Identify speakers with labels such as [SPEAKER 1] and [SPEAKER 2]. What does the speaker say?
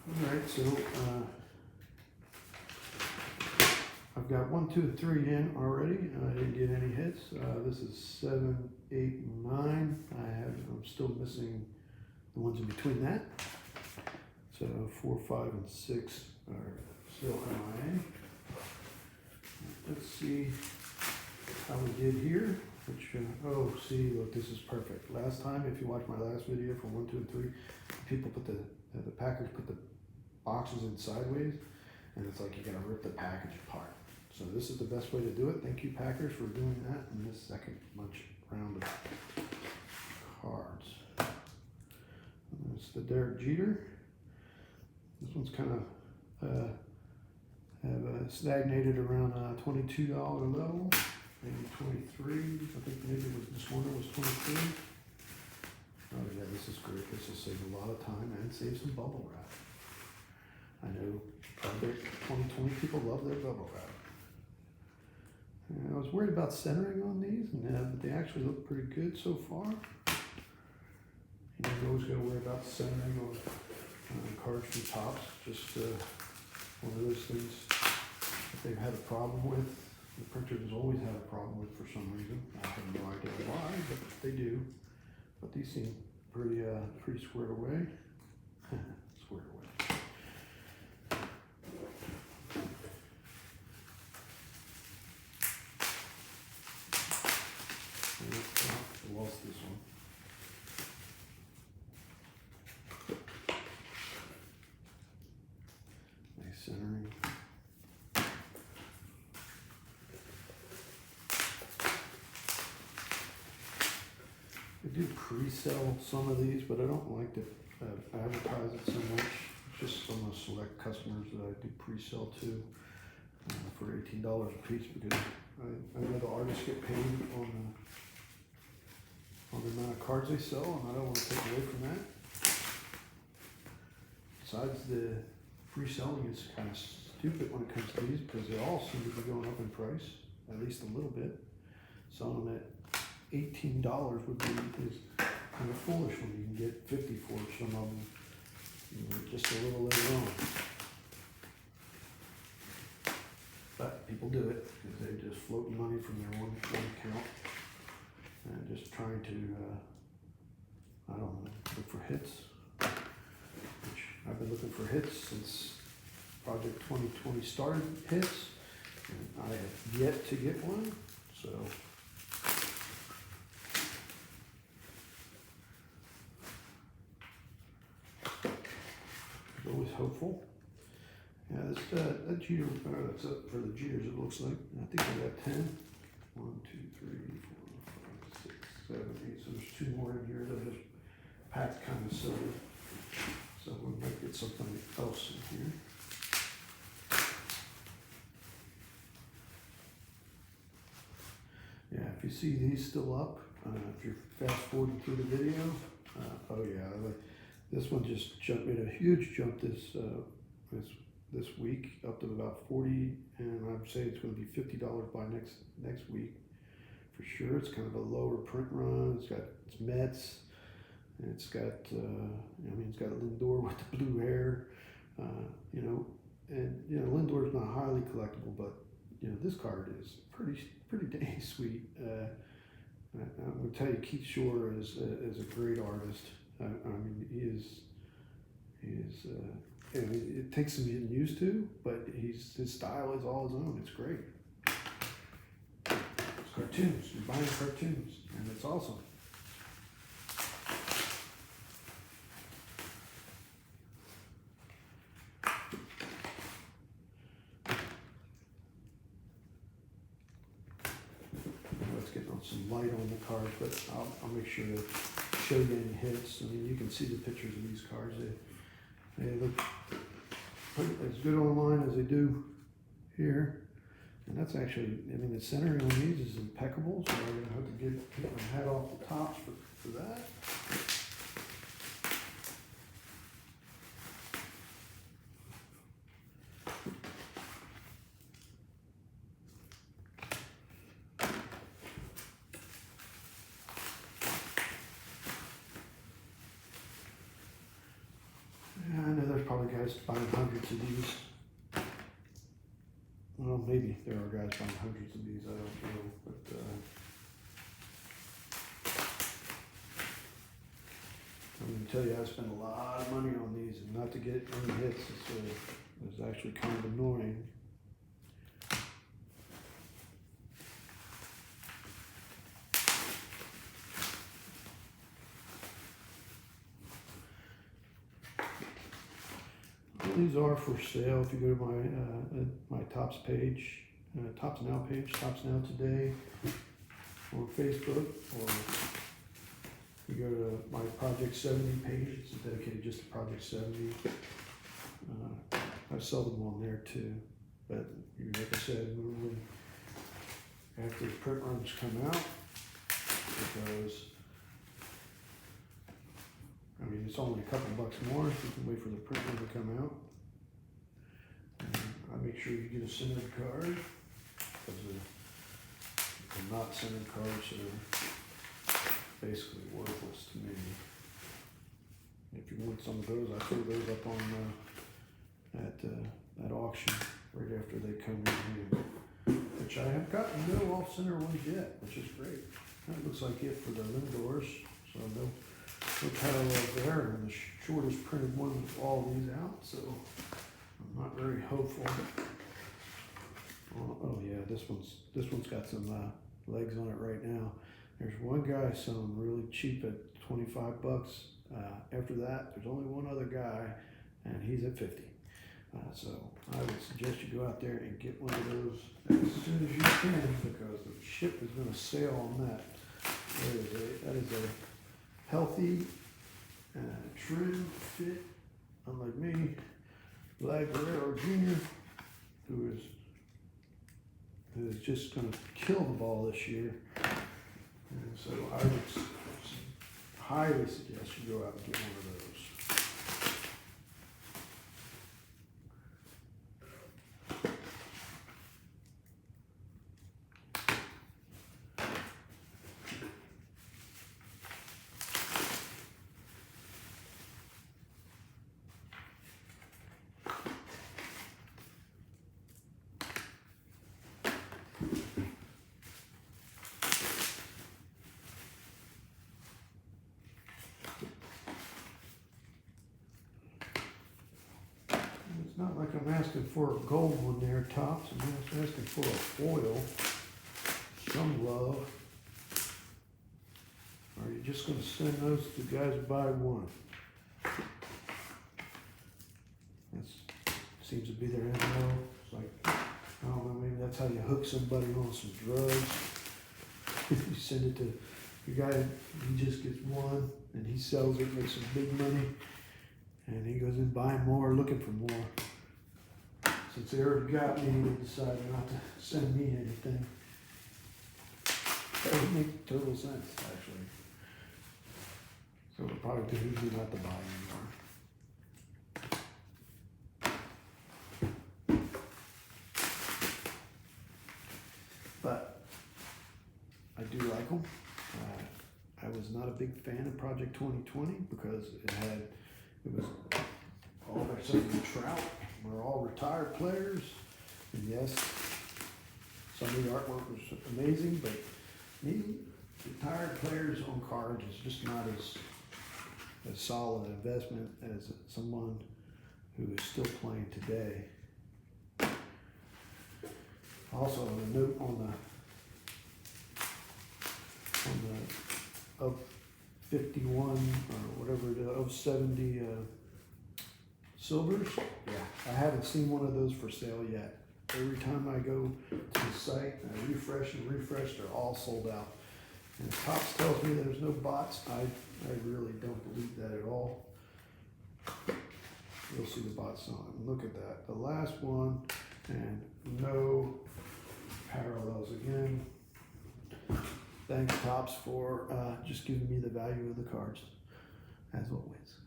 [SPEAKER 1] Alright, so I've got 1, 2, and 3 in already. I didn't get any hits. This is 7, 8, and 9. I'm still missing the ones in between that. So 4, 5, and 6 are still MIA. Let's see how we did here. Which, oh, see, look, this is perfect. Last time, if you watched my last video for 1, 2, and 3, people put the packers put the boxes in sideways, and it's like you gotta rip the package apart. So this is the best way to do it. Thank you, Packers, for doing that in this second round of cards. It's the Derek Jeter. This one's kind of have stagnated around $22 level, maybe 23. I think maybe this one was 23. Oh yeah, this is great. This will save a lot of time and save some bubble wrap. I know probably 2020 people love their bubble wrap. And I was worried about centering on these, but they actually look pretty good so far. You know, you always got to worry about centering on cards from tops. Just one of those things that they've had a problem with. The printers has always had a problem with for some reason. I have no idea why, but they do. But these seem pretty squared away. Squared away. I lost this one. Nice centering. I do pre-sell some of these, but I don't like to advertise it so much. It's just some of the select customers that I do pre-sell to for $18 a piece, because I know the artists get paid on the amount of cards they sell, and I don't want to take away from that. Besides, the pre-selling is kind of stupid when it comes to these, because they all seem to be going up in price, at least a little bit. Selling them at $18 would be kind of foolish when you can get 50 for some of them, just a little later on. But people do it because they're just floating money from their one account and just trying to, I don't know, look for hits. Which I've been looking for hits since Project 2020 started hits, and I have yet to get one. So. Always hopeful. Yeah, that Jeter, that's up for the Jeters, it looks like. I think I got 10. 1, 2, 3, 4, 5, 6, 7, 8. So there's 2 more in here that are just packed kind of silly. So we might get something else in here. Yeah, if you see these still up, if you're fast forwarding through the video, oh yeah, this one just made a huge jump this week, up to about 40, and I'd say it's going to be $50 by next week for sure. It's kind of a lower print run. It's Mets, and it's got it's got Lindor with the blue hair, and Lindor's not highly collectible, but this card is pretty dang sweet. I'm going to tell you, Keith Shore is a great artist. I mean, he is, it takes some getting used to, but his style is all his own. It's great. It's cartoons. You're buying cartoons, and it's awesome. Let's get on some light on the cards, but I'll make sure to show you any hits. I mean, you can see the pictures of these cards. They look as good online as they do here. And that's actually, I mean, the centering on these is impeccable, so I'm going to have to get my hat off the tops for that. guys buying hundreds of these. Well, maybe there are guys buying hundreds of these, I don't know, but, I'm gonna tell you, I spent a lot of money on these, and not to get any hits is actually kind of annoying. These are for sale. If you go to my Tops page, Tops Now page, Tops Now Today, on Facebook, or you go to my Project 70 page. It's dedicated just to Project 70. I sell them on there too. But like I said, normally after the print runs come out, because I mean, it's only a couple bucks more if you can wait for the print run to come out. I make sure you get a centered card, because the not centered cards are basically worthless to me. If you want some of those, I throw those up on at auction right after they come in here, which I have gotten no off-center ones yet, which is great. That looks like it for the Lindors, so no parallel there, and the shortest printed one of all these out, so I'm not very hopeful. Oh yeah, this one's got some legs on it right now. There's one guy selling really cheap at 25 bucks. After that, there's only one other guy, and he's at 50. So I would suggest you go out there and get one of those as soon as you can, because the ship is going to sail on that. That is a healthy, trim, fit, unlike me, Vlad Guerrero Jr., who is just going to kill the ball this year. And so I would highly suggest you go out and get one of those. It's not like I'm asking for a gold one there, Tops. I'm just asking for a foil, some love. Or are you just going to send those to guys who buy one? That seems to be their MO. It's like, I don't know, maybe that's how you hook somebody on some drugs. You send it to the guy, he just gets one, and he sells it, makes some big money, and he goes in buying more, looking for more. Since they already got me, they decided not to send me anything. That would make total sense, actually. So it would probably behoove me not to buy anymore. But I do like them. I was not a big fan of Project 2020 because it was all their stuff in Trout were all retired players. And yes, some of the artwork was amazing, but me, retired players on cards is just not as solid an investment as someone who is still playing today. Also, a note on the of 51 or whatever it is, of 70 silvers. Yeah, I haven't seen one of those for sale yet. Every time I go to the site and I refresh and refresh, they're all sold out. And if Tops tells me there's no bots, I really don't believe that at all. You'll see the bots on it. Look at that. The last one, and no parallels again. Thanks, Tops, for just giving me the value of the cards, as always.